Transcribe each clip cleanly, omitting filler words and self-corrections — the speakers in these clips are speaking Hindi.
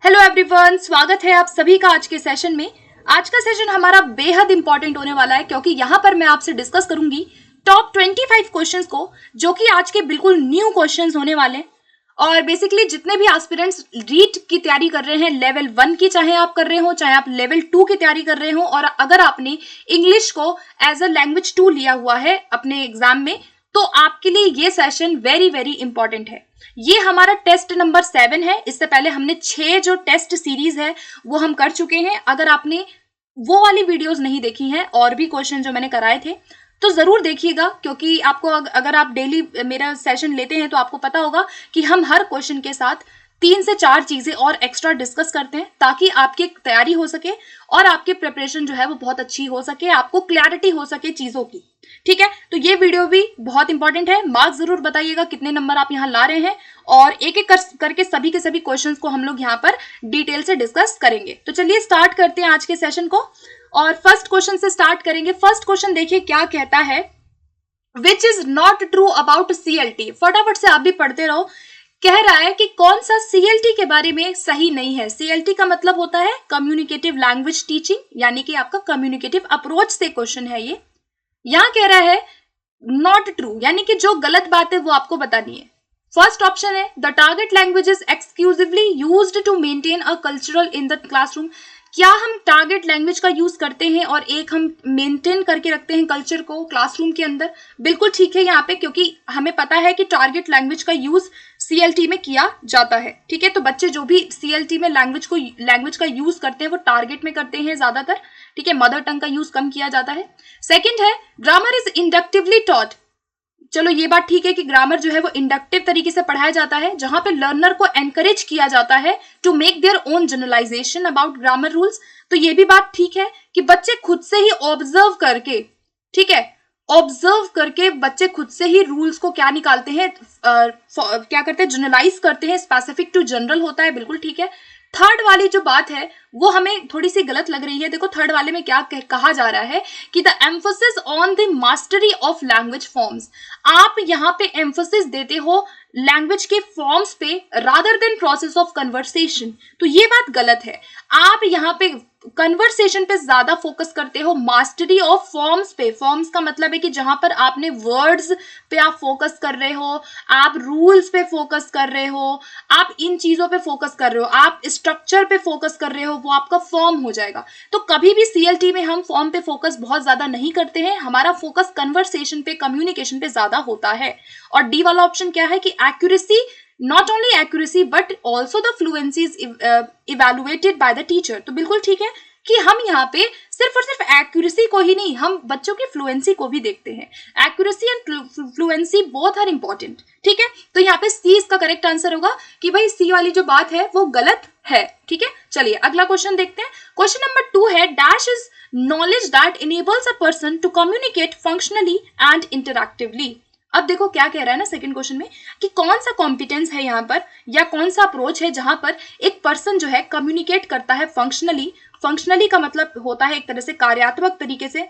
हेलो एवरीवन, स्वागत है आप सभी का आज के सेशन में। आज का सेशन हमारा बेहद इंपॉर्टेंट होने वाला है क्योंकि यहाँ पर मैं आपसे डिस्कस करूंगी टॉप 25 क्वेश्चंस को, जो कि आज के बिल्कुल न्यू क्वेश्चंस होने वाले हैं। और बेसिकली जितने भी एस्पिरेंट्स रीट की तैयारी कर रहे हैं, लेवल 1 की चाहे आप कर रहे हो, चाहे आप लेवल 2 की तैयारी कर रहे हो, और अगर आपने इंग्लिश को एज अ लैंग्वेज 2 लिया हुआ है अपने एग्जाम में, तो आपके लिए ये सेशन वेरी वेरी इंपॉर्टेंट है। ये हमारा टेस्ट नंबर 7 है। इससे पहले हमने 6 जो टेस्ट सीरीज है वो हम कर चुके हैं। अगर आपने वो वाली वीडियोस नहीं देखी हैं और भी क्वेश्चन जो मैंने कराए थे तो जरूर देखिएगा, क्योंकि आपको अगर आप डेली मेरा सेशन लेते हैं तो आपको पता होगा कि हम हर क्वेश्चन के साथ 3 से 4 चीजें और एक्स्ट्रा डिस्कस करते हैं ताकि आपकी तैयारी हो सके और आपकी प्रिपरेशन जो है वो बहुत अच्छी हो सके, आपको क्लैरिटी हो सके चीजों की। ठीक है, तो ये वीडियो भी बहुत इंपॉर्टेंट है। मार्क्स जरूर बताइएगा कितने नंबर आप यहाँ ला रहे हैं, और एक एक करके सभी के सभी क्वेश्चंस को हम लोग यहाँ पर डिटेल से डिस्कस करेंगे। तो चलिए स्टार्ट करते हैं आज के सेशन को, और फर्स्ट क्वेश्चन से स्टार्ट करेंगे। फर्स्ट क्वेश्चन देखिए क्या कहता है, which is not true about CLT। फटाफट से आप भी पढ़ते रहो। कह रहा है कि कौन सा CLT के बारे में सही नहीं है। CLT का मतलब होता है कम्युनिकेटिव लैंग्वेज टीचिंग, यानी कि आपका कम्युनिकेटिव अप्रोच से क्वेश्चन है ये। यहां कह रहा है नॉट ट्रू, यानी कि जो गलत बात है वो आपको बतानी है। फर्स्ट ऑप्शन है the target language is exclusively used to maintain a cultural in the classroom. क्या हम टारगेट लैंग्वेज का यूज करते हैं और एक हम मेंटेन करके रखते हैं कल्चर को क्लासरूम के अंदर? बिल्कुल ठीक है यहाँ पे, क्योंकि हमें पता है कि टारगेट लैंग्वेज का यूज CLT में किया जाता है। ठीक है, तो बच्चे जो भी CLT में लैंग्वेज का यूज करते हैं वो टारगेट में करते हैं ज्यादातर। ठीक है, मदर टंग का यूज कम किया जाता है। सेकेंड है ग्रामर इज इंडक्टिवली टॉट। चलो ये बात ठीक है कि ग्रामर जो है वो इंडक्टिव तरीके से पढ़ाया जाता है, जहां पे लर्नर को एनकरेज किया जाता है to make their own generalization about grammar rules. तो ये भी बात ठीक है कि बच्चे खुद से ही ऑब्जर्व करके, ठीक है, ऑब्जर्व करके बच्चे खुद से ही रूल्स को क्या निकालते हैं, क्या करते हैं, जनरलाइज करते हैं। स्पेसिफिक टू जनरल होता है, बिल्कुल ठीक है। थर्ड वाली जो बात है वो हमें थोड़ी सी गलत लग रही है। देखो थर्ड वाले में क्या कहा जा रहा है कि the emphasis on the mastery of language forms. आप यहाँ पे एम्फोसिस देते हो लैंग्वेज के फॉर्म्स पे rather than process of conversation. तो ये बात गलत है। आप यहाँ पे कन्वर्सेशन पे ज्यादा फोकस करते हो, मास्टरी ऑफ फॉर्म्स पे। फॉर्म्स का मतलब है कि जहां पर आपने वर्ड्स पे आप फोकस कर रहे हो, आप रूल्स पे फोकस कर रहे हो, आप इन चीजों पे फोकस कर रहे हो, आप स्ट्रक्चर पे फोकस कर रहे हो, वो आपका फॉर्म हो जाएगा। तो कभी भी CLT में हम फॉर्म पे फोकस बहुत ज्यादा नहीं करते हैं, हमारा फोकस कन्वर्सेशन पे, कम्युनिकेशन पे ज्यादा होता है। और डी वाला ऑप्शन क्या है कि accuracy, not only accuracy but also the fluency is evaluated by the teacher। तो बिल्कुल ठीक है कि हम यहाँ पे सिर्फ और सिर्फ एक्यूरेसी को ही नहीं, हम बच्चों की फ्लुएंसी को भी देखते हैं। Accuracy and fluency both are important. ठीक है, तो यहाँ पे C इसका करेक्ट आंसर होगा कि भाई C वाली जो बात है वो गलत है। ठीक है, चलिए अगला क्वेश्चन देखते हैं। क्वेश्चन नंबर 2 है dash is knowledge that enables a person to communicate functionally and interactively. अब देखो क्या कह रहा है ना सेकंड क्वेश्चन में कि कौन सा कॉम्पिटेंस है यहाँ पर, या कौन सा अप्रोच है जहां पर एक पर्सन जो है कम्युनिकेट करता है फंक्शनली। फंक्शनली का मतलब होता है एक तरह से कार्यात्मक तरीके से,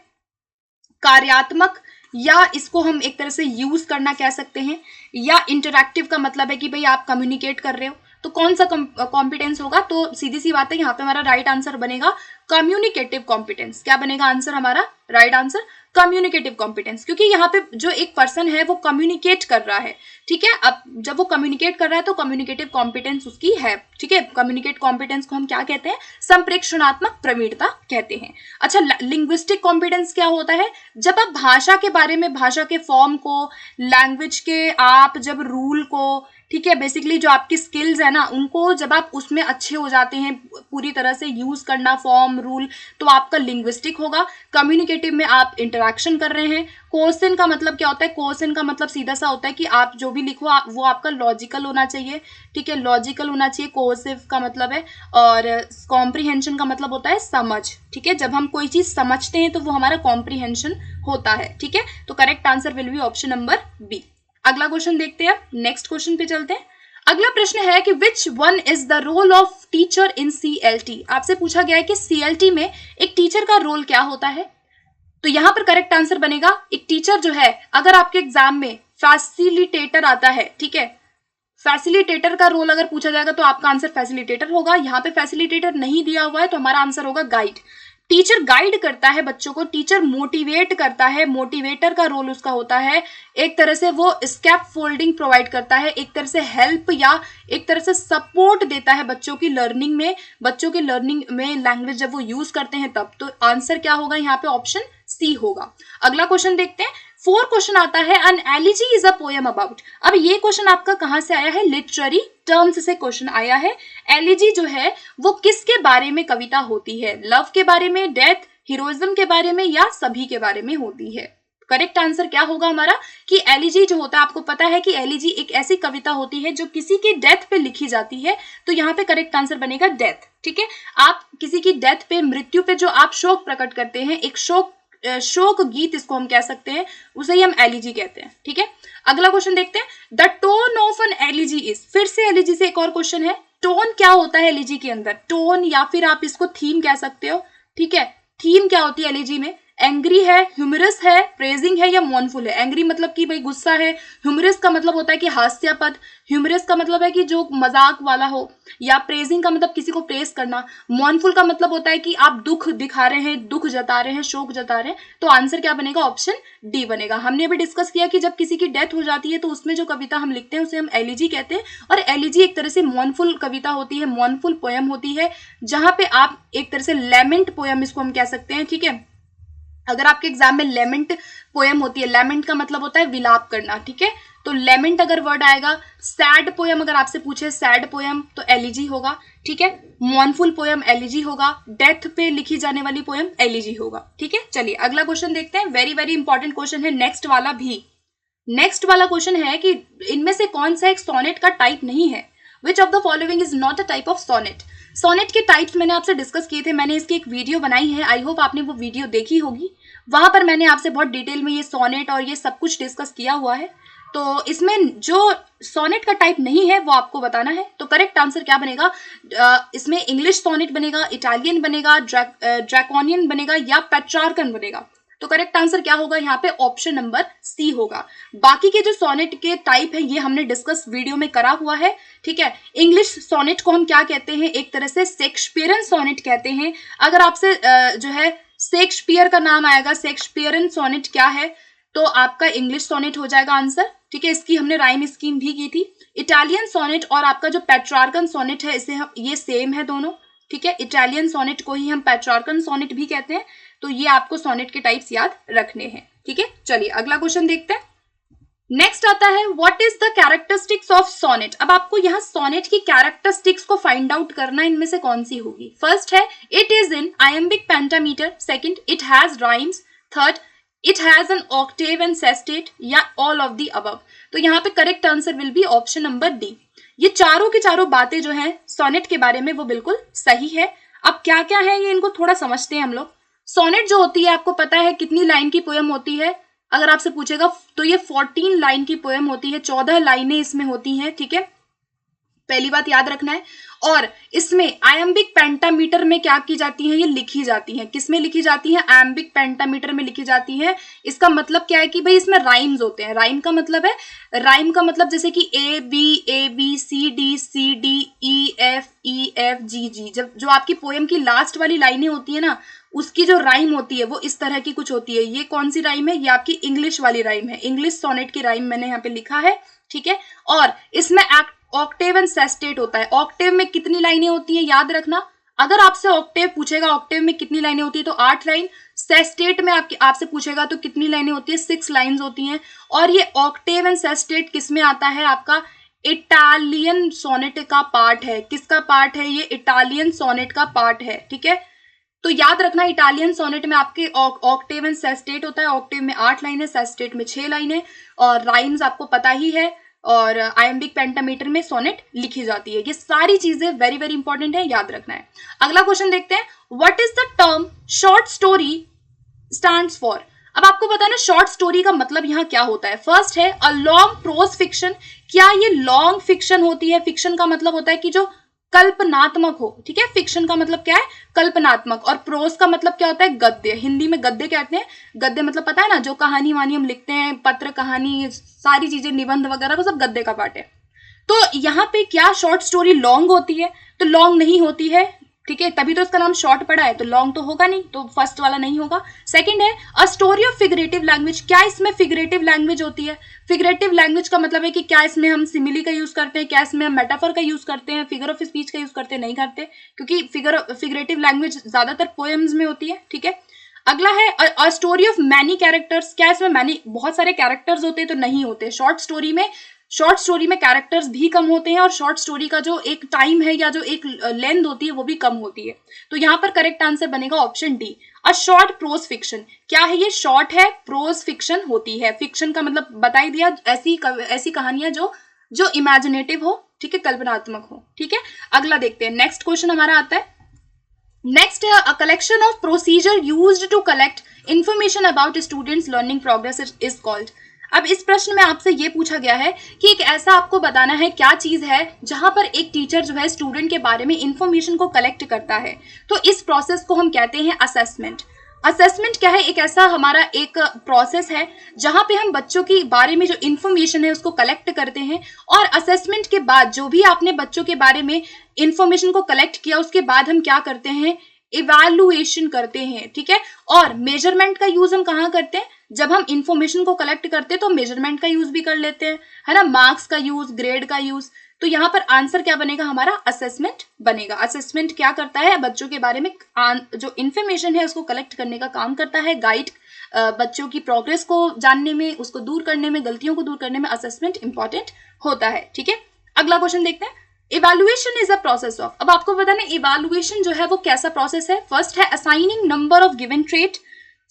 कार्यात्मक, या इसको हम एक तरह से यूज करना कह सकते हैं, या इंटरैक्टिव का मतलब है कि भाई आप कम्युनिकेट कर रहे हो। तो कौन सा कॉम्पिटेंस होगा? तो सीधी सी बात है, यहाँ पे हमारा राइट आंसर बनेगा कम्युनिकेटिव कॉम्पिटेंस। क्या बनेगा आंसर हमारा? राइट आंसर कम्युनिकेटिव कॉम्पिटेंस, क्योंकि यहाँ पे जो एक पर्सन है वो कम्युनिकेट कर रहा है। ठीक है, अब जब वो कम्युनिकेट कर रहा है तो कम्युनिकेटिव कॉम्पिटेंस उसकी है। ठीक है, कम्युनिकेट कॉम्पिटेंस को हम क्या कहते हैं? संप्रेषणात्मक प्रवीणता कहते हैं। अच्छा, लिंग्विस्टिक कॉम्पिटेंस क्या होता है? जब आप भाषा के बारे में, भाषा के फॉर्म को, लैंग्वेज के आप जब रूल को, ठीक है, बेसिकली जो आपकी स्किल्स है ना उनको जब आप उसमें अच्छे हो जाते हैं, पूरी तरह से यूज करना फॉर्म रूल, तो आपका लिंग्विस्टिक होगा। कम्युनिकेटिव में आप इंटरेक्शन कर रहे हैं। कोर्सन का मतलब क्या होता है? कोर्सन का मतलब सीधा सा होता है कि आप जो भी लिखो वो आपका लॉजिकल होना चाहिए। ठीक है, लॉजिकल होना चाहिए कोर्सिव का मतलब है। और कॉम्प्रीहेंशन का मतलब होता है समझ। ठीक है, जब हम कोई चीज समझते हैं तो वो हमारा कॉम्प्रीहेंशन होता है। ठीक है, तो correct answer will be option number B. अगला क्वेश्चन देखते हैं, नेक्स्ट क्वेश्चन पे चलते हैं। अगला प्रश्न है कि which one is the role of teacher in CLT। आपसे पूछा गया है कि CLT में एक टीचर का रोल क्या होता है। तो यहां पर करेक्ट आंसर बनेगा, एक टीचर जो है, अगर आपके एग्जाम में फैसिलिटेटर आता है, ठीक है, फैसिलिटेटर का रोल अगर पूछा जाएगा तो आपका आंसर फैसिलिटेटर होगा। यहाँ पे फैसिलिटेटर नहीं दिया हुआ है तो हमारा आंसर होगा गाइड। टीचर गाइड करता है बच्चों को, टीचर मोटिवेट करता है, मोटिवेटर का रोल उसका होता है एक तरह से वो स्कैप फोल्डिंग प्रोवाइड करता है, एक तरह से हेल्प या एक तरह से सपोर्ट देता है बच्चों की लर्निंग में, बच्चों की लर्निंग में लैंग्वेज जब वो यूज करते हैं तब। तो आंसर क्या होगा यहाँ पे? ऑप्शन सी होगा। अगला क्वेश्चन देखते हैं। 4 क्वेश्चन आता है an elegy is a poem about. अब ये क्वेश्चन आपका कहां से आया है? लिटरेरी टर्म्स से क्वेश्चन आया है। एलिजी जो है वो किसके बारे में कविता होती है? लव के बारे में, डेथ, हीरोइज्म के बारे में या सभी के बारे में होती है? करेक्ट आंसर क्या होगा हमारा कि एलिजी जो होता है, आपको पता है कि एलिजी एक ऐसी कविता होती है जो किसी की डेथ पे लिखी जाती है, तो यहाँ पे करेक्ट आंसर बनेगा डेथ। ठीक है, आप किसी की डेथ पे, मृत्यु पे जो आप शोक प्रकट करते हैं, एक शोक गीत इसको हम कह सकते हैं, उसे ही हम एलिजी कहते हैं। ठीक है, अगला क्वेश्चन देखते हैं। The tone of an elegy is. फिर से एलिजी से एक और क्वेश्चन है। टोन क्या होता है एलिजी के अंदर? टोन या फिर आप इसको थीम कह सकते हो। ठीक है, थीम क्या होती है एलिजी में? एंग्री है, ह्यूमरस है, प्रेजिंग है या मॉर्नफुल है? एंग्री मतलब कि भाई गुस्सा है, ह्यूमरस का मतलब होता है कि हास्यास्पद, ह्यूमरस का मतलब है कि जो मजाक वाला हो, या प्रेजिंग का मतलब किसी को प्रेज करना, मॉर्नफुल का मतलब होता है कि आप दुख दिखा रहे हैं, दुख जता रहे हैं, शोक जता रहे हैं। तो आंसर क्या बनेगा? ऑप्शन डी बनेगा। हमने अभी डिस्कस किया कि जब किसी की डेथ हो जाती है तो उसमें जो कविता हम लिखते हैं उसे हम एलिजी कहते हैं, और एलिजी एक तरह से मॉर्नफुल कविता होती है, मॉर्नफुल पोयम होती है, जहां पे आप एक तरह से लेमेंट पोयम इसको हम कह सकते हैं। ठीक है, अगर आपके एग्जाम में लेमेंट पोयम होती है, लेमेंट का मतलब होता है विलाप करना। ठीक है, तो लेमेंट अगर वर्ड आएगा। सैड पोयम अगर आपसे पूछे सैड पोयम तो एलिजी होगा। ठीक है, मॉर्नफुल पोयम एलिजी होगा, डेथ पे लिखी जाने वाली पोयम एलिजी होगा। ठीक है, चलिए अगला क्वेश्चन देखते हैं। वेरी वेरी इंपॉर्टेंट क्वेश्चन है नेक्स्ट वाला भी। नेक्स्ट वाला क्वेश्चन है कि इनमें से कौन सा एक सोनेट का टाइप नहीं है? Which of the following is not a type of sonnet? Sonnet के टाइप्स मैंने आपसे डिस्कस किए थे, मैंने इसकी एक वीडियो बनाई है, आई होप आपने वो वीडियो देखी होगी। वहां पर मैंने आपसे बहुत डिटेल में ये सोनेट और ये सब कुछ डिस्कस किया हुआ है। तो इसमें जो सोनेट का टाइप नहीं है वो आपको बताना है। तो करेक्ट आंसर क्या बनेगा? इसमें इंग्लिश सोनेट बनेगा, इटालियन बनेगा, ड्रैकोनियन बनेगा या पेट्रार्कन बनेगा? तो करेक्ट आंसर क्या होगा यहाँ पे? ऑप्शन नंबर सी होगा। बाकी के जो सोनेट के टाइप है ये हमने डिस्कस वीडियो में करा हुआ है। ठीक है, इंग्लिश सोनेट को हम क्या कहते हैं? एक तरह से शेक्सपियरन सोनेट कहते हैं। अगर आपसे जो है शेक्सपियर का नाम आएगा, शेक्सपियरन सोनेट क्या है, तो आपका इंग्लिश सोनेट हो जाएगा आंसर। ठीक है, इसकी हमने राइम स्कीम भी की थी। इटालियन सोनेट और आपका जो पेट्रार्कन सोनेट है, इसे हम ये सेम है दोनों। ठीक है, इटालियन सोनेट को ही हम पेट्रार्कन सोनेट भी कहते हैं। तो ये आपको सोनेट के टाइप्स याद रखने हैं। ठीक है, चलिए अगला क्वेश्चन देखते हैं। नेक्स्ट आता है what is the characteristics of sonnet. अब आपको यहाँ सोनेट की कैरेक्टरिस्टिक्स को फाइंड आउट करना, इनमें से कौन सी होगी। फर्स्ट है it is in iambic pentameter, second it has rhymes, third it has an Octave and sestet, या ऑल ऑफ द अबव। तो यहाँ पे correct answer will be option number D. ये चारों की चारों बातें जो हैं सोनेट के बारे में वो बिल्कुल सही है। अब क्या क्या है ये इनको थोड़ा समझते हैं हम लोग। सोनेट जो होती है आपको पता है कितनी लाइन की पोयम होती है? अगर आपसे पूछेगा तो ये 14 लाइन की पोयम होती है, 14 लाइनें इसमें होती हैं। ठीक है, पहली बात याद रखना है। और इसमें आयम्बिक पेंटामीटर में क्या की जाती है? ये लिखी जाती हैं। किस में लिखी जाती हैं? आयम्बिक पेंटामीटर में लिखी जाती हैं। इसका मतलब क्या है कि भाई इसमें राइम्स होते हैं। राइम का मतलब है, राइम का मतलब जैसे कि A B C D E F G G. जब जो आपकी पोयम की लास्ट वाली लाइनें होती है ना, उसकी जो राइम होती है वो इस तरह की कुछ होती है। ये कौन सी राइम है? ये आपकी इंग्लिश वाली राइम है। इंग्लिश सोनेट की राइम मैंने यहाँ पे लिखा है। ठीक है, और इसमें ऑक्टेव एंड सेस्टेट होता है। ऑक्टेव में कितनी लाइनें होती हैं याद रखना। अगर आपसे ऑक्टेव पूछेगा ऑक्टेव में कितनी लाइनें होती है तो 8 लाइन। सेस्टेट में आपसे पूछेगा तो कितनी लाइनें होती है? 6 लाइन्स होती हैं। और ये ऑक्टेव एंड सेस्टेट किस में आता है? आपका इटालियन सोनेट का पार्ट है। किसका पार्ट है? ये इटालियन सोनेट का पार्ट है। ठीक है, तो याद रखना इटालियन सोनेट में आपके ऑक्टेव एंड सेस्टेट होता है। ऑक्टेव में 8 लाइनें, सेस्टेट में 6 लाइनें, और राइम्स आपको पता ही है। और आयम्बिक पेंटामीटर में सोनेट लिखी जाती है। ये सारी चीजें वेरी वेरी इंपॉर्टेंट है, याद रखना है। अगला क्वेश्चन देखते हैं। What is the term short story stands for. अब आपको पता है ना शॉर्ट स्टोरी का मतलब यहाँ क्या होता है। फर्स्ट है अ लॉन्ग प्रोज फिक्शन। क्या ये लॉन्ग फिक्शन होती है? फिक्शन का मतलब होता है कि जो कल्पनात्मक हो। ठीक है, फिक्शन का मतलब क्या है? कल्पनात्मक। और प्रोज का मतलब क्या होता है? गद्य। हिंदी में गद्य कहते हैं। गद्य मतलब पता है ना, जो कहानी वानी हम लिखते हैं, पत्र, कहानी, सारी चीजें, निबंध वगैरह, वो सब गद्य का पार्ट है। तो यहाँ पे क्या शॉर्ट स्टोरी लॉन्ग होती है? तो लॉन्ग नहीं होती है, ठीक है, तभी तो इसका नाम शॉर्ट पड़ा है, तो लॉन्ग तो होगा नहीं, तो फर्स्ट वाला नहीं होगा। सेकंड है a story of figurative language. क्या इसमें फिगरेटिव लैंग्वेज होती है? फिगरेटिव लैंग्वेज का मतलब है कि क्या इसमें हम सिमिली का यूज करते हैं, क्या इसमें हम मेटाफर का यूज करते हैं, फिगर ऑफ स्पीच का यूज करते हैं? नहीं करते, क्योंकि फिगरेटिव लैंग्वेज ज्यादातर पोएम्स में होती है, ठीक है। अगला है a story of many characters. क्या इसमें मैनी बहुत सारे कैरेक्टर्स होते हैं? तो नहीं होते। शॉर्ट स्टोरी में कैरेक्टर्स भी कम होते हैं और शॉर्ट स्टोरी का जो एक टाइम है या जो एक लेंथ होती है वो भी कम होती है। तो यहाँ पर करेक्ट आंसर बनेगा option D, a short pros fiction. क्या है ये? शॉर्ट है, प्रोज फिक्शन होती है। फिक्शन का मतलब बता ही दिया, ऐसी कहानियां जो इमेजिनेटिव हो, ठीक है, कल्पनात्मक हो, ठीक है। अगला देखते हैं, नेक्स्ट क्वेश्चन हमारा आता है। नेक्स्ट है a collection of procedure used to collect information about students learning progress is called. अब इस प्रश्न में आपसे ये पूछा गया है कि एक ऐसा आपको बताना है क्या चीज है जहां पर एक टीचर जो है स्टूडेंट के बारे में इंफॉर्मेशन को कलेक्ट करता है। तो इस प्रोसेस को हम कहते हैं असेसमेंट। असेसमेंट क्या है? एक ऐसा हमारा एक प्रोसेस है जहां पे हम बच्चों के बारे में जो इंफॉर्मेशन है उसको कलेक्ट करते हैं, और असेसमेंट के बाद जो भी आपने बच्चों के बारे में इंफॉर्मेशन को कलेक्ट किया उसके बाद हम क्या करते हैं? इवैल्यूएशन करते हैं, ठीक है। और मेजरमेंट का यूज हम कहाँ करते हैं? जब हम इंफॉर्मेशन को कलेक्ट करते हैं तो मेजरमेंट का यूज भी कर लेते हैं, है ना, मार्क्स का यूज, ग्रेड का यूज। तो यहाँ पर आंसर क्या बनेगा हमारा? असेसमेंट बनेगा। असेसमेंट क्या करता है? बच्चों के बारे में जो इंफॉर्मेशन है उसको कलेक्ट करने का काम करता है, गाइड बच्चों की प्रोग्रेस को जानने में, उसको दूर करने में, गलतियों को दूर करने में असेसमेंट इंपॉर्टेंट होता है, ठीक है। अगला क्वेश्चन देखते हैं। Evaluation is a process of. अब आपको पता ना इवैल्यूएशन जो है वो कैसा प्रोसेस है। फर्स्ट है assigning number of given trait,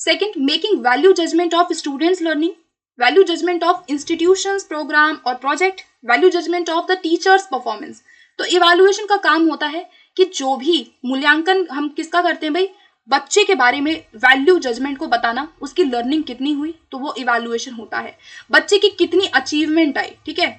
second making value judgement of students learning, value judgement of institutions, programme और project, value judgement of the teachers performance. तो इवैल्यूएशन का काम होता है कि जो भी मूल्यांकन हम किसका करते हैं भाई? बच्चे के बारे में वैल्यू जजमेंट को बताना, उसकी लर्निंग कितनी हुई, तो वो इवैल्यूएशन होता है। बच्चे की कितनी अचीवमेंट आई, ठीक है,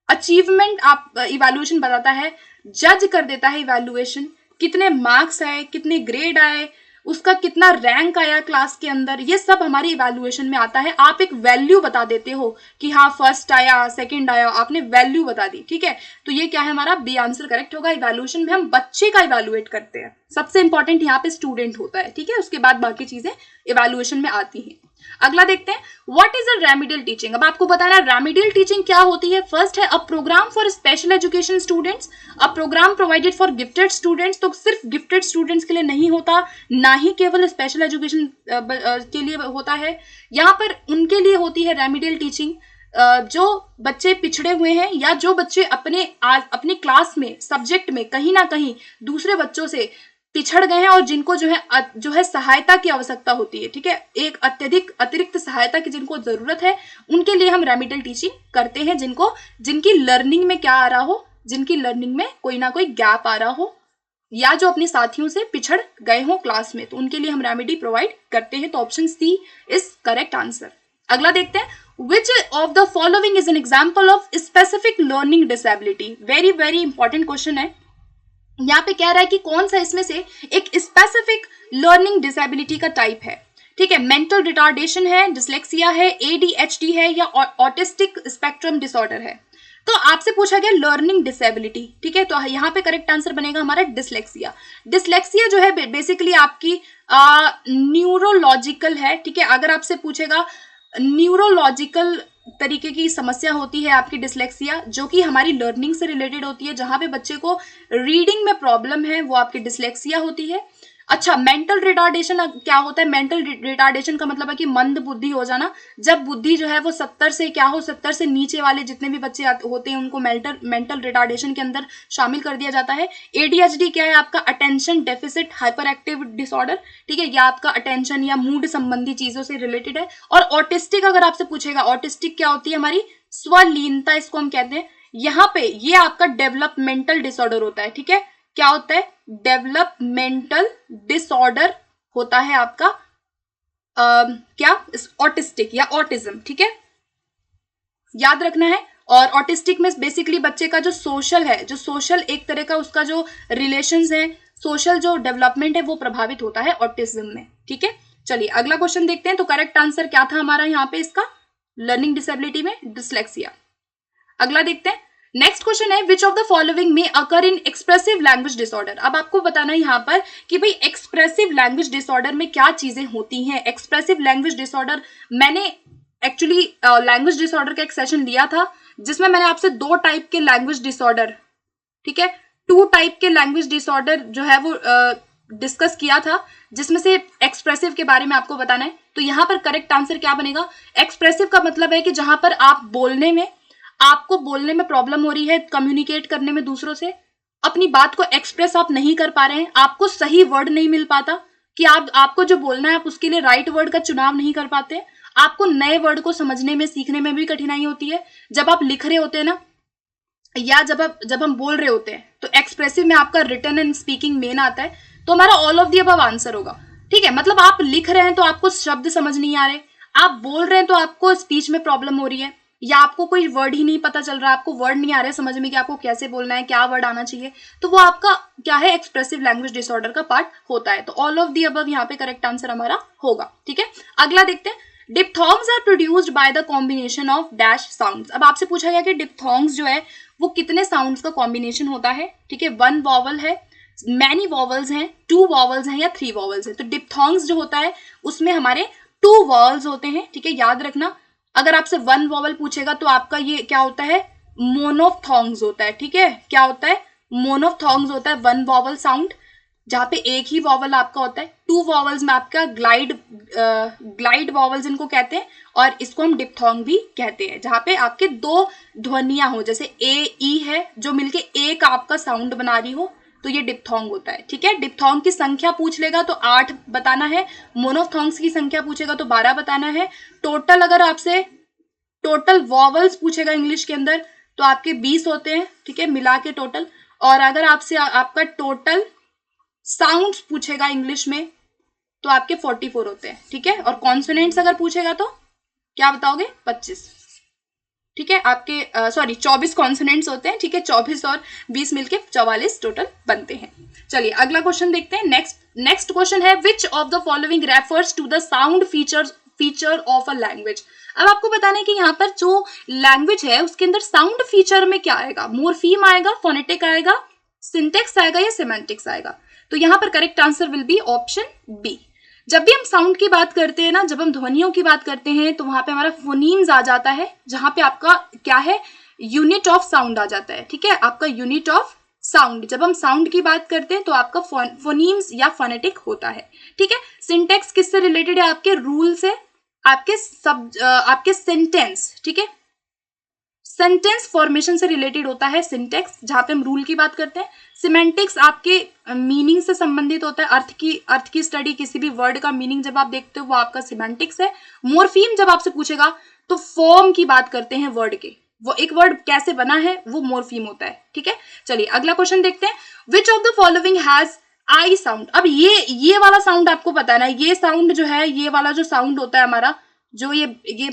अचीवमेंट आप इवैल्यूएशन बताता है। जज कर देता है इवैल्यूएशन, कितने मार्क्स आए, कितने ग्रेड आए, उसका कितना रैंक आया क्लास के अंदर, ये सब हमारे इवैल्यूएशन में आता है। आप एक वैल्यू बता देते हो कि हाँ फर्स्ट आया, सेकंड आया, आपने वैल्यू बता दी, ठीक है। तो ये क्या है हमारा? बी आंसर करेक्ट होगा। इवैल्यूएशन में हम बच्चे का इवैल्यूएट करते हैं, सबसे इंपॉर्टेंट यहाँ पे स्टूडेंट होता है, ठीक है, उसके बाद बाकी चीजें इवैल्यूएशन में आती हैं। अगला देखते हैं, what is a remedial teaching. अब आपको बताना रेमेडियल टीचिंग क्या होती है। फर्स्ट है a programme for special education students, a programme provided for gifted students. तो सिर्फ गिफ्टेड स्टूडेंट्स के लिए नहीं होता, ना ही केवल स्पेशल एजुकेशन के लिए होता है, यहाँ पर उनके लिए होती है रेमेडियल टीचिंग जो बच्चे पिछड़े हुए हैं या जो बच्चे अपने क्लास में, सब्जेक्ट में कहीं ना कहीं दूसरे बच्चों से पिछड़ गए हैं और जिनको जो है सहायता की आवश्यकता होती है, ठीक है, एक अतिरिक्त सहायता की जिनको जरूरत है, उनके लिए हम रेमेडियल टीचिंग करते हैं। जिनकी लर्निंग में क्या आ रहा हो, जिनकी लर्निंग में कोई ना कोई गैप आ रहा हो या जो अपने साथियों से पिछड़ गए हो क्लास में, तो उनके लिए हम रेमेडी प्रोवाइड करते हैं। तो option C is correct answer. अगला देखते हैं, which of the following is an example of specific learning disability. Very very important question है। यहाँ पे कह रहा है कि कौन सा इसमें से एक स्पेसिफिक लर्निंग डिसेबिलिटी का टाइप है, ठीक है। मेंटल रिटार्डेशन है, डिसलेक्सिया है, एडीएचडी है या ऑटिस्टिक स्पेक्ट्रम डिसऑर्डर है। तो आपसे पूछा गया लर्निंग डिसेबिलिटी, ठीक है, तो यहाँ पे करेक्ट आंसर बनेगा हमारा डिसलेक्सिया। डिसलेक्सिया जो है बेसिकली आपकी न्यूरोलॉजिकल है, ठीक है। अगर आपसे पूछेगा न्यूरोलॉजिकल तरीके की समस्या होती है आपकी डिसलेक्सिया, जो कि हमारी लर्निंग से रिलेटेड होती है, जहां पे बच्चे को रीडिंग में प्रॉब्लम है, वो आपकी डिसलेक्सिया होती है। अच्छा, मेंटल रिटार्डेशन क्या होता है? मेंटल रिटार्डेशन का मतलब है कि मंद बुद्धि हो जाना, जब बुद्धि जो है वो 70 से नीचे वाले जितने भी बच्चे होते हैं उनको मेंटल रिटार्डेशन के अंदर शामिल कर दिया जाता है। एडीएचडी क्या है? आपका attention deficit hyper active disorder, ठीक है, या आपका अटेंशन या मूड संबंधी चीजों से रिलेटेड है। और ऑटिस्टिक अगर आपसे पूछेगा, ऑटिस्टिक क्या होती है? हमारी स्वलीनता इसको हम कहते हैं। यहाँ पे ये आपका डेवलपमेंटल डिसऑर्डर होता है, ठीक है। क्या होता है? डेवलपमेंटल डिसऑर्डर होता है आपका क्या? ऑटिस्टिक या ऑटिज्म, ठीक है, याद रखना है। और ऑटिस्टिक में बेसिकली बच्चे का जो सोशल है, जो सोशल एक तरह का उसका जो रिलेशंस है, सोशल जो डेवलपमेंट है वो प्रभावित होता है ऑटिज्म में, ठीक है। चलिए अगला क्वेश्चन देखते हैं। तो करेक्ट आंसर क्या था हमारा यहाँ पे इसका लर्निंग डिसेबिलिटी में? डिसलेक्सिया। अगला देखते हैं, नेक्स्ट क्वेश्चन है विच ऑफ द फॉलोइंग में अकर इन एक्सप्रेसिव लैंग्वेज डिसऑर्डर। अब आपको बताना है यहाँ पर कि भाई एक्सप्रेसिव लैंग्वेज डिसऑर्डर में क्या चीजें होती हैं। एक्सप्रेसिव लैंग्वेज डिसऑर्डर, मैंने एक्चुअली लैंग्वेज डिसऑर्डर का एक सेशन लिया था जिसमें मैंने आपसे 2 टाइप के लैंग्वेज डिसऑर्डर, ठीक है, 2 टाइप के लैंग्वेज डिसऑर्डर जो है वो डिस्कस किया था, जिसमें से एक्सप्रेसिव के बारे में आपको बताना है। तो यहाँ पर करेक्ट आंसर क्या बनेगा? एक्सप्रेसिव का मतलब है कि जहां पर आपको बोलने में प्रॉब्लम हो रही है, कम्युनिकेट करने में दूसरों से, अपनी बात को एक्सप्रेस आप नहीं कर पा रहे हैं, आपको सही वर्ड नहीं मिल पाता कि आपको जो बोलना है आप उसके लिए राइट वर्ड का चुनाव नहीं कर पाते, आपको नए वर्ड को समझने में सीखने में भी कठिनाई होती है जब आप लिख रहे होते हैं ना, या जब हम बोल रहे होते हैं। तो एक्सप्रेसिव में आपका रिटन एंड स्पीकिंग मेन आता है, तो हमारा all of the above answer होगा। ठीक है, मतलब आप लिख रहे हैं तो आपको शब्द समझ नहीं आ रहे, आप बोल रहे हैं तो आपको स्पीच में प्रॉब्लम हो रही है, या आपको कोई वर्ड ही नहीं पता चल रहा, आपको वर्ड नहीं आ रहे समझ में कि आपको कैसे बोलना है, क्या वर्ड आना चाहिए, तो वो आपका क्या है, एक्सप्रेसिव लैंग्वेज डिसऑर्डर का पार्ट होता है। तो ऑल ऑफ दी अबव यहाँ पे करेक्ट आंसर हमारा होगा। ठीक है, अगला देखते हैं। Diphthongs are produced by the combination of dash sounds. अब आपसे पूछा गया कि डिप्थॉन्ग्स जो है वो कितने साउंड्स का कॉम्बिनेशन होता है। ठीक है, 1 वॉवल है, मैनी वॉवल्स हैं, 2 वॉवल्स हैं या 3 वॉवल्स हैं। तो डिप्थॉन्ग्स जो होता है उसमें हमारे 2 वॉवल्स होते हैं। ठीक है, याद रखना, अगर आपसे 1 वॉवल पूछेगा तो आपका ये क्या होता है, मोनोफ्थॉन्ग्स होता है। ठीक है, क्या होता है, मोनोफ्थॉन्ग्स होता है, 1 वॉवल साउंड जहां पे एक ही वॉवल आपका होता है। 2 वॉवल्स में आपका ग्लाइड वॉवल्स इनको कहते हैं, और इसको हम डिप्थॉन्ग भी कहते हैं, जहां पे आपके 2 ध्वनियां हो, जैसे ए ई है जो मिलके एक आपका साउंड बना रही हो, तो ये डिप्थॉन्ग होता है। ठीक है, डिप्थॉन्ग की संख्या पूछ लेगा तो 8 बताना है, मोनोफ्थॉन्ग्स की संख्या पूछेगा तो 12 बताना है। टोटल अगर आपसे टोटल वॉवल्स पूछेगा इंग्लिश के अंदर तो आपके 20 होते हैं। ठीक है, मिला के टोटल। और अगर आपसे आपका टोटल साउंड्स पूछेगा इंग्लिश में तो आपके 44 होते हैं। ठीक है, और कॉन्सोनेंट्स अगर पूछेगा तो क्या बताओगे, 25। ठीक है, आपके 24 कॉन्सोनेंट्स होते हैं। ठीक है, 24 और 20 मिलके 44 टोटल बनते हैं। चलिए अगला क्वेश्चन देखते हैं। नेक्स्ट क्वेश्चन है which of the following refers to the sound feature of a language. अब आपको बताना है कि यहाँ पर जो लैंग्वेज है उसके अंदर साउंड फीचर में क्या आएगा, मोर्फीम आएगा, फोनेटिक आएगा, सिंटेक्स आएगा या सेमेंटिक्स आएगा। तो यहाँ पर correct answer will be option B. जब भी हम साउंड की बात करते हैं ना, जब हम ध्वनियों की बात करते हैं तो वहां पे हमारा फोनीम्स आ जाता है, जहां पे आपका क्या है, यूनिट ऑफ साउंड आ जाता है। ठीक है, आपका यूनिट ऑफ साउंड, जब हम साउंड की बात करते हैं तो आपका फोनीम्स या फोनेटिक होता है। ठीक है, सिंटेक्स किससे रिलेटेड है, आपके रूल से, आपके सेंटेंस, ठीक है, सेंटेंस फॉर्मेशन से रिलेटेड होता है सिंटेक्स, जहां पे हम रूल की बात करते हैं। सिमेंटिक्स आपके मीनिंग से संबंधित होता है, अर्थ की स्टडी, किसी भी वर्ड का मीनिंग जब आप देखते हो वो आपका सिमेंटिक्स है। मोर्फीम जब आपसे पूछेगा तो फॉर्म की बात करते हैं वर्ड के, वो एक वर्ड कैसे बना है वो मोर्फीम होता है। ठीक है, चलिए अगला क्वेश्चन देखते हैं। Which of the following has I sound. अब ये वाला साउंड आपको बताना है, ये साउंड जो है, ये वाला जो साउंड होता है हमारा, जो ये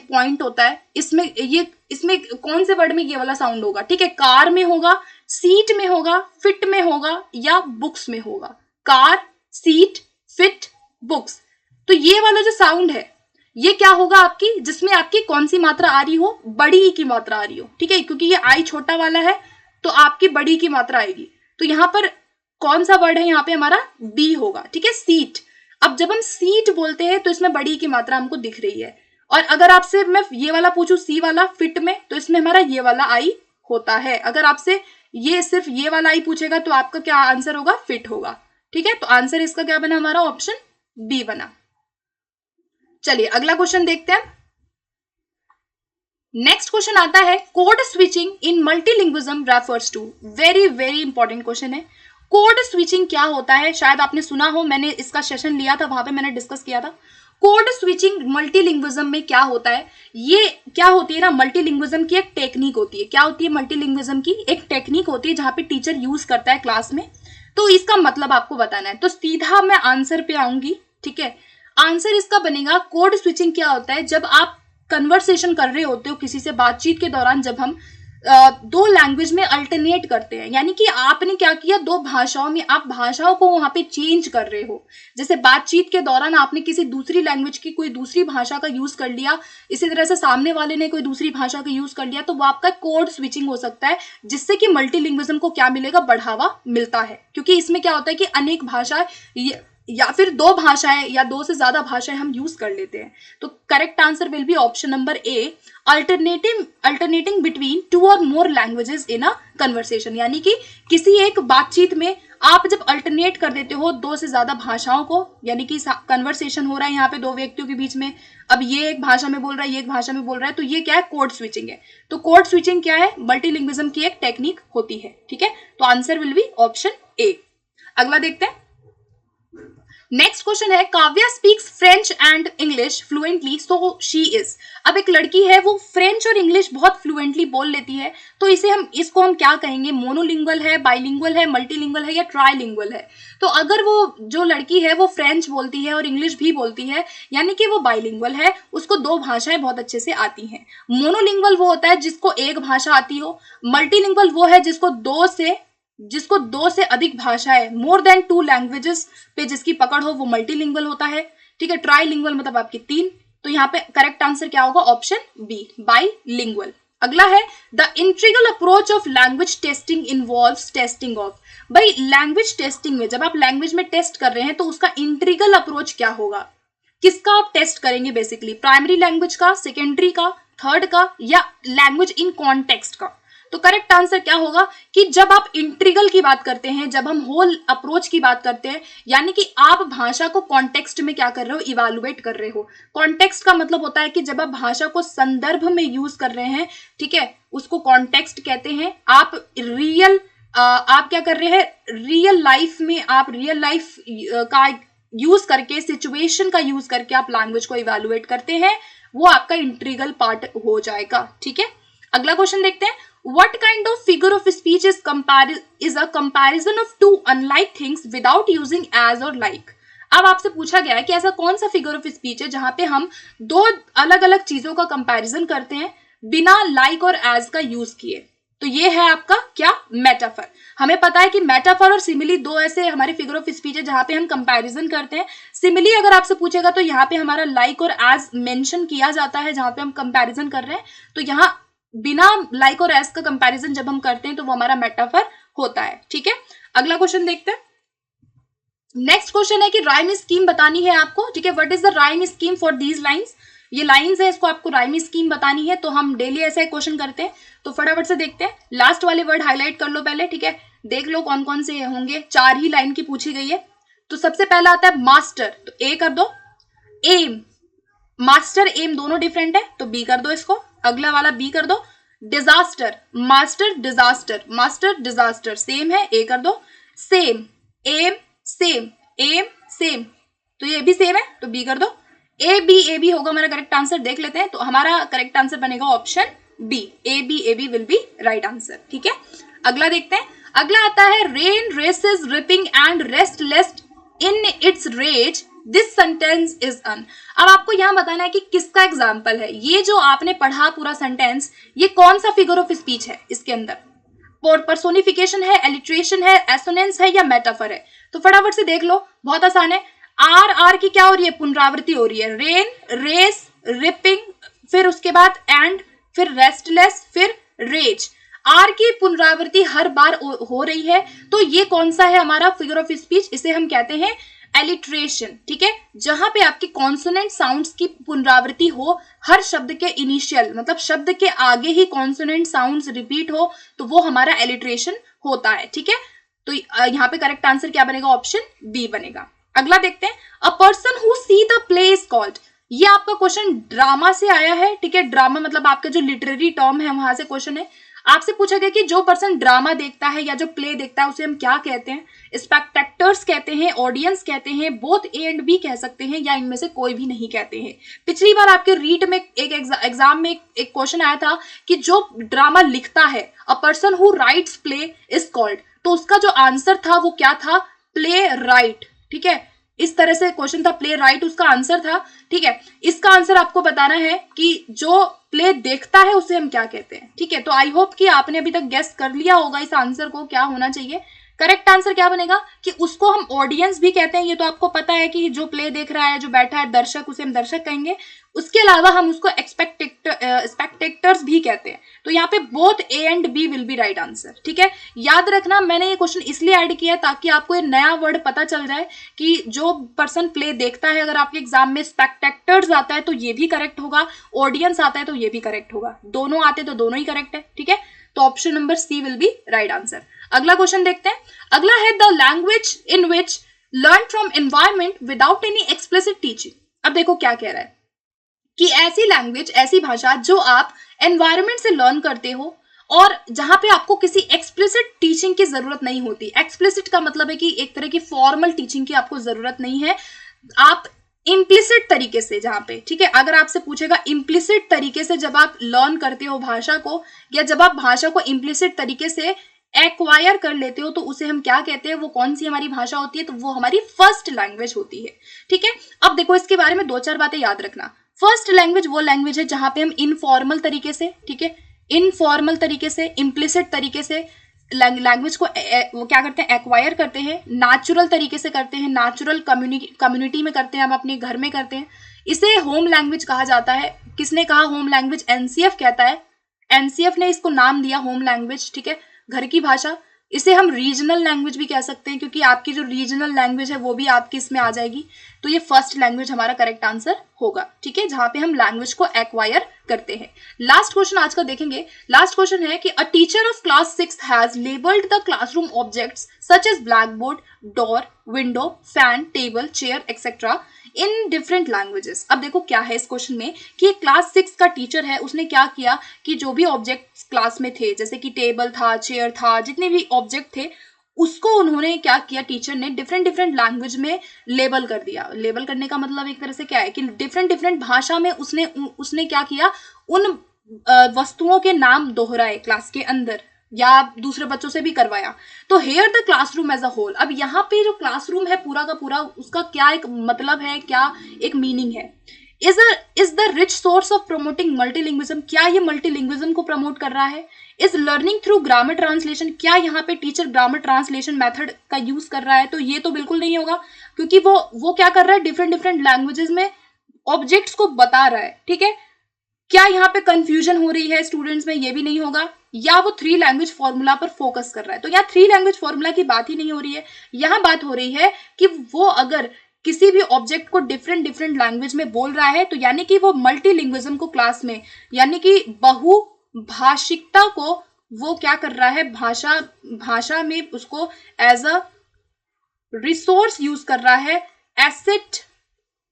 पॉइंट होता है, इसमें कौन से वर्ड में ये वाला साउंड होगा। ठीक है, कार में होगा, सीट में होगा, फिट में होगा या बुक्स में होगा। Car, seat, fit, books. तो ये वाला जो साउंड है ये क्या होगा आपकी, जिसमें आपकी कौन सी मात्रा आ रही हो, बड़ी की मात्रा आ रही हो। ठीक है, क्योंकि ये आई छोटा वाला है तो आपकी बड़ी की मात्रा आएगी। तो यहाँ पर कौन सा वर्ड है, यहाँ पे हमारा बी होगा। ठीक है, सीट। अब जब हम सीट बोलते हैं तो इसमें बड़ी की मात्रा हमको दिख रही है, और अगर आपसे मैं ये वाला पूछूं सी वाला फिट में, तो इसमें हमारा ये वाला आई होता है। अगर आपसे ये सिर्फ ये वाला आई पूछेगा तो आपका क्या आंसर होगा, फिट होगा। ठीक है, तो आंसर इसका क्या बना, हमारा ऑप्शन बी बना। चलिए अगला क्वेश्चन देखते हैं। नेक्स्ट क्वेश्चन आता है code switching in multilingualism refers to. Very very important question है। कोड स्विचिंग क्या होता है, शायद आपने सुना हो, मैंने इसका सेशन लिया था, वहां पे मैंने डिस्कस किया था। कोड स्विचिंग मल्टीलिंग्विज्म में क्या होता है, ये क्या होती है ना, मल्टीलिंग्विज्म की एक टेक्निक होती है। क्या होती है मल्टीलिंग्विज्म की, एक टेक्निक होती है जहां पे टीचर यूज करता है क्लास में। तो इसका मतलब आपको बताना है, तो सीधा मैं आंसर पे आऊंगी। ठीक है, आंसर इसका बनेगा, कोड स्विचिंग क्या होता है, जब आप कन्वर्सेशन कर रहे होते हो किसी से, बातचीत के दौरान जब हम दो लैंग्वेज में अल्टरनेट करते हैं, यानी कि आपने क्या किया, दो भाषाओं में आप भाषाओं को वहां पे चेंज कर रहे हो। जैसे बातचीत के दौरान आपने किसी दूसरी लैंग्वेज की कोई दूसरी भाषा का यूज कर लिया, इसी तरह से सामने वाले ने कोई दूसरी भाषा का यूज कर लिया, तो वो आपका कोड स्विचिंग हो सकता है, जिससे कि मल्टीलिंग्विज्म को क्या मिलेगा, बढ़ावा मिलता है। क्योंकि इसमें क्या होता है कि अनेक भाषाएं या फिर दो भाषाएं या दो से ज्यादा भाषाएं हम यूज कर लेते हैं। तो correct answer will be option number A, alternating between two और more languages in a conversation, यानी कि किसी एक बातचीत में आप जब अल्टरनेट कर देते हो दो से ज्यादा भाषाओं को, यानी कि कन्वर्सेशन हो रहा है यहाँ पे दो व्यक्तियों के बीच में, अब ये एक भाषा में बोल रहा है, ये एक भाषा में बोल रहा है, तो ये क्या है, कोड स्विचिंग है। तो कोड स्विचिंग क्या है, मल्टीलिंग्विज्म की एक टेक्निक होती है। ठीक है, तो answer will be option A. अगला देखते हैं। नेक्स्ट क्वेश्चन है, Kavya speaks French and English fluently so she is. अब एक लड़की है वो फ्रेंच और इंग्लिश बहुत फ्लुएंटली बोल लेती है, तो इसको हम क्या कहेंगे, मोनोलिंगुअल है, बाइलिंगुअल है, मल्टीलिंगुअल है या ट्राइलिंगुअल है। तो अगर वो जो लड़की है वो फ्रेंच बोलती है और इंग्लिश भी बोलती है, यानी कि वो बाइलिंगुअल है, उसको दो भाषाएं बहुत अच्छे से आती हैं। मोनोलिंगुअल वो होता है जिसको एक भाषा आती हो, मल्टीलिंगुअल वो है जिसको दो से अधिक भाषाएं, मोर देन 2 लैंग्वेजेस पे जिसकी पकड़ हो, वो मल्टीलिंगुअल होता है। ठीक है, ट्राइलिंगुअल मतलब आपकी 3। तो यहाँ पे करेक्ट आंसर क्या होगा, ऑप्शन बी, बाइलिंगुअल। अगला है, the integral approach of language testing involves testing of. भाई लैंग्वेज टेस्टिंग में जब आप लैंग्वेज में टेस्ट कर रहे हैं तो उसका इंटीग्रल अप्रोच क्या होगा, किसका आप टेस्ट करेंगे, बेसिकली प्राइमरी लैंग्वेज का, सेकेंडरी का, थर्ड का या लैंग्वेज इन कॉन्टेक्स्ट का। तो करेक्ट आंसर क्या होगा कि जब आप इंटीग्रल की बात करते हैं, जब हम होल अप्रोच की बात करते हैं, यानी कि आप भाषा को कॉन्टेक्स्ट में क्या कर रहे हो, इवैल्यूएट कर रहे हो। कॉन्टेक्स्ट का मतलब होता है कि जब आप भाषा को संदर्भ में यूज कर रहे हैं, ठीक है, उसको कॉन्टेक्स्ट कहते हैं। आप क्या कर रहे हैं, रियल लाइफ में आप रियल लाइफ का यूज करके, सिचुएशन का यूज करके आप लैंग्वेज को इवैल्यूएट करते हैं, वो आपका इंटीग्रल पार्ट हो जाएगा। ठीक है, अगला क्वेश्चन देखते हैं। What kind of figure of speech is a comparison of two unlike things without using as or like? अब आपसे पूछा गया है कि ऐसा कौन सा फिगर ऑफ स्पीच है जहां पे हम दो अलग अलग चीजों का कंपैरिजन करते हैं बिना लाइक और एज का यूज किए। तो ये है आपका क्या, मेटाफर। हमें पता है कि मेटाफर और सिमिली दो ऐसे हमारे फिगर ऑफ स्पीच है जहां पे हम कंपैरिजन करते हैं। सिमिली अगर आपसे पूछेगा तो यहाँ पे हमारा लाइक और एज मेंशन किया जाता है जहां पे हम कंपैरिजन कर रहे हैं, तो यहाँ बिना लाइक और एस का कंपैरिजन जब हम करते हैं तो वो हमारा मेटाफर होता है। ठीक है, अगला क्वेश्चन देखते हैं। नेक्स्ट क्वेश्चन है कि राइम स्कीम बतानी है आपको। ठीक है, what is the rhyme scheme for these lines. ये लाइंस है, इसको आपको राइम स्कीम बतानी है। तो हम डेली ऐसा क्वेश्चन करते हैं, तो फटाफट से देखते हैं। लास्ट वाले वर्ड हाईलाइट कर लो पहले, ठीक है, देख लो कौन कौन से होंगे। 4 ही लाइन की पूछी गई है। तो सबसे पहला आता है मास्टर, तो ए कर दो। एम, मास्टर एम दोनों डिफरेंट है, तो बी कर दो इसको। अगला वाला बी कर दो। डिजास्टर, मास्टर डिजास्टर सेम है, ए कर दो। Same, M same, M same, तो ये भी सेम है, तो बी कर दो। ए बी होगा हमारा करेक्ट आंसर। देख लेते हैं, तो हमारा करेक्ट आंसर बनेगा option B, A B will be right answer. ठीक है, अगला देखते हैं। अगला आता है, rain races ripping and restless in its rage, this sentence is an. अब आपको यहां बताना है कि किसका एग्जाम्पल है। ये जो आपने पढ़ा पूरा सेंटेंस, ये कौन सा फिगर ऑफ स्पीच है, इसके अंदर पर्सोनिफिकेशन है, एलिट्रेशन है, एसोनेंस है या मेटाफर है। तो फटाफट से देख लो, बहुत आसान है। आर की क्या हो रही है, पुनरावृत्ति हो रही है। रेन, रेस, रिपिंग, फिर उसके बाद एंड, फिर रेस्टलेस, फिर रेज। आर की पुनरावृत्ति हर बार हो रही है, तो ये कौन सा है हमारा फिगर ऑफ स्पीच, इसे हम कहते हैं एलिट्रेशन। ठीक है, जहां पे आपके कॉन्सोनेंट साउंड्स की पुनरावृत्ति हो, हर शब्द के इनिशियल मतलब शब्द के आगे ही कॉन्सोनेंट साउंड्स रिपीट हो, तो वो हमारा एलिट्रेशन होता है। ठीक है, तो यहाँ पे करेक्ट आंसर क्या बनेगा, ऑप्शन बी बनेगा। अगला देखते हैं। A person who see the play is called. ये आपका क्वेश्चन ड्रामा से आया है। ठीक है, ड्रामा मतलब आपका जो लिटरेरी टर्म है वहां से क्वेश्चन है। आपसे पूछा गया कि जो पर्सन ड्रामा देखता है या जो प्ले देखता है उसे हम क्या कहते हैं। स्पेक्टेक्टर्स कहते हैं, ऑडियंस कहते हैं, बोथ ए एंड बी कह सकते हैं, या इनमें से कोई भी नहीं कहते हैं। पिछली बार आपके रीड में एक एग्जाम में एक क्वेश्चन आया था कि जो ड्रामा लिखता है, a person who rights play is called, तो उसका जो आंसर था वो क्या था, प्ले राइट। ठीक है, इस तरह से क्वेश्चन था, प्ले राइट उसका आंसर था। ठीक है, इसका आंसर आपको बताना है कि जो प्ले देखता है उसे हम क्या कहते हैं। ठीक है, तो आई होप कि आपने अभी तक गेस कर लिया होगा इस आंसर को क्या होना चाहिए। करेक्ट आंसर क्या बनेगा कि उसको हम ऑडियंस भी कहते हैं। ये तो आपको पता है कि जो प्ले देख रहा है, जो बैठा है दर्शक, उसे हम दर्शक कहेंगे। उसके अलावा हम उसको स्पेक्टेटर्स भी कहते हैं। तो यहाँ पे both A and B will be right answer. ठीक है, याद रखना मैंने ये क्वेश्चन इसलिए ऐड किया ताकि आपको ये नया वर्ड पता चल जाए कि जो पर्सन प्ले देखता है, अगर आपके एग्जाम में स्पेक्टेटर्स आता है तो ये भी करेक्ट होगा, ऑडियंस आता है तो ये भी करेक्ट होगा, दोनों आते तो दोनों ही करेक्ट है। ठीक है, तो option number C will be right answer. अगला क्वेश्चन देखते हैं। अगला है the language in which learn from environment without any explicit teaching. अब देखो क्या कह रहा है कि ऐसी लैंग्वेज, ऐसी भाषा जो आप एनवायरमेंट से लर्न करते हो और जहां पे आपको किसी एक्सप्लिसिट टीचिंग की जरूरत नहीं होती। एक्सप्लिसिट का मतलब है कि एक तरह की फॉर्मल टीचिंग की आपको जरूरत नहीं है, आप इम्प्लिसिट तरीके से, जहां पे, ठीक है, अगर आपसे पूछेगा इम्प्लिसिट तरीके से जब आप लर्न करते हो भाषा को, या जब आप भाषा को इम्प्लिसिट तरीके से एक्वायर कर लेते हो, तो उसे हम क्या कहते हैं, वो कौन सी हमारी भाषा होती है, तो वो हमारी फर्स्ट लैंग्वेज होती है। ठीक है, अब देखो इसके बारे में दो चार बातें याद रखना। फर्स्ट लैंग्वेज वो लैंग्वेज है जहां पे हम इनफॉर्मल तरीके से, ठीक है, इनफॉर्मल तरीके से, इम्प्लिसिट तरीके से लैंग्वेज को वो क्या करते हैं, एक्वायर करते हैं, नेचुरल तरीके से करते हैं, नेचुरल कम्युनिटी में करते हैं, हम अपने घर में करते हैं। इसे होम लैंग्वेज कहा जाता है। किसने कहा होम लैंग्वेज? एनसीएफ कहता है, एनसीएफ ने इसको नाम दिया होम लैंग्वेज। ठीक है, घर की भाषा। इसे हम रीजनल लैंग्वेज भी कह सकते हैं, क्योंकि आपकी जो रीजनल लैंग्वेज है वो भी आपकी इसमें आ जाएगी। तो ये फर्स्ट लैंग्वेज हमारा करेक्ट आंसर होगा। ठीक है, जहां पे हम लैंग्वेज को एक्वायर करते हैं। लास्ट क्वेश्चन आज का देखेंगे। लास्ट क्वेश्चन है कि a teacher of class 6 has labelled the classroom objects such as black board, door, window, fan, table, chair etcetera in different languages. अब देखो क्या है इस क्वेश्चन में कि क्लास 6 का टीचर है, उसने क्या किया कि जो भी ऑब्जेक्ट क्लास में थे, जैसे कि टेबल था, चेयर था, जितने भी ऑब्जेक्ट थे, उसको उन्होंने क्या किया, टीचर ने डिफरेंट डिफरेंट लैंग्वेज में लेबल कर दिया। लेबल करने का मतलब एक तरह से क्या है कि डिफरेंट डिफरेंट भाषा में उसने क्या किया, उन वस्तुओं के नाम दोहराए क्लास के अंदर, या दूसरे बच्चों से भी करवाया। तो here the classroom as a whole. अब यहाँ पे जो क्लासरूम है पूरा का पूरा, उसका क्या एक मतलब है, क्या एक मीनिंग है। Is the rich source of promoting मल्टीलिंग्विज्म। क्या ये मल्टीलिंग्विज्म को प्रमोट कर रहा है? Is learning through grammar translation. क्या यहाँ पे टीचर ग्रामर ट्रांसलेशन मेथड का यूज कर रहा है? तो ये तो बिल्कुल नहीं होगा, क्योंकि वो क्या कर रहा है, डिफरेंट डिफरेंट लैंग्वेजेस में ऑब्जेक्ट्स को बता रहा है। ठीक है, क्या यहाँ पे कंफ्यूजन हो रही है स्टूडेंट्स में? ये भी नहीं होगा। या वो 3 लैंग्वेज फॉर्मूला पर फोकस कर रहा है? तो यहाँ 3 लैंग्वेज फॉर्मूला की बात ही नहीं हो रही है। यहाँ बात हो रही है कि वो अगर किसी भी ऑब्जेक्ट को डिफरेंट डिफरेंट लैंग्वेज में बोल रहा है, तो यानी कि वो मल्टीलिंग्विज्म को क्लास में, यानी कि बहुभाषिकता को वो क्या कर रहा है, भाषा में उसको एज अ रिसोर्स यूज कर रहा है, एसेट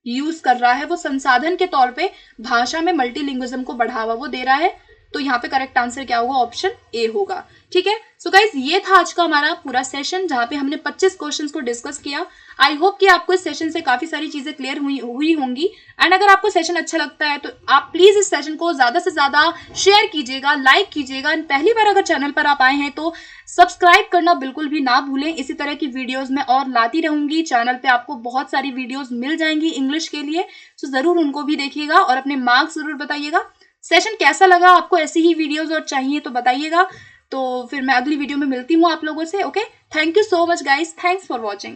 यूज कर रहा है, वो संसाधन के तौर पे भाषा में मल्टीलिंग्विज्म को बढ़ावा वो दे रहा है। तो यहाँ पे करेक्ट आंसर क्या होगा? ऑप्शन ए होगा। ठीक है, सो गाइज ये था आज का हमारा पूरा सेशन, जहां पे हमने 25 क्वेश्चंस को डिस्कस किया। आई होप कि आपको इस सेशन से काफी सारी चीजें क्लियर हुई होंगी। एंड अगर आपको सेशन अच्छा लगता है तो आप प्लीज इस सेशन को ज्यादा से ज्यादा शेयर कीजिएगा, लाइक कीजिएगा। एंड पहली बार अगर चैनल पर आप आए हैं तो सब्सक्राइब करना बिल्कुल भी ना भूलें। इसी तरह की वीडियोज में और लाती रहूंगी। चैनल पे आपको बहुत सारी वीडियोज मिल जाएंगी इंग्लिश के लिए, तो जरूर उनको भी देखिएगा और अपने मार्क्स जरूर बताइएगा। सेशन कैसा लगा आपको? ऐसी ही वीडियोस और चाहिए तो बताइएगा। तो फिर मैं अगली वीडियो में मिलती हूँ आप लोगों से। Okay, thank you so much guys, thanks for watching.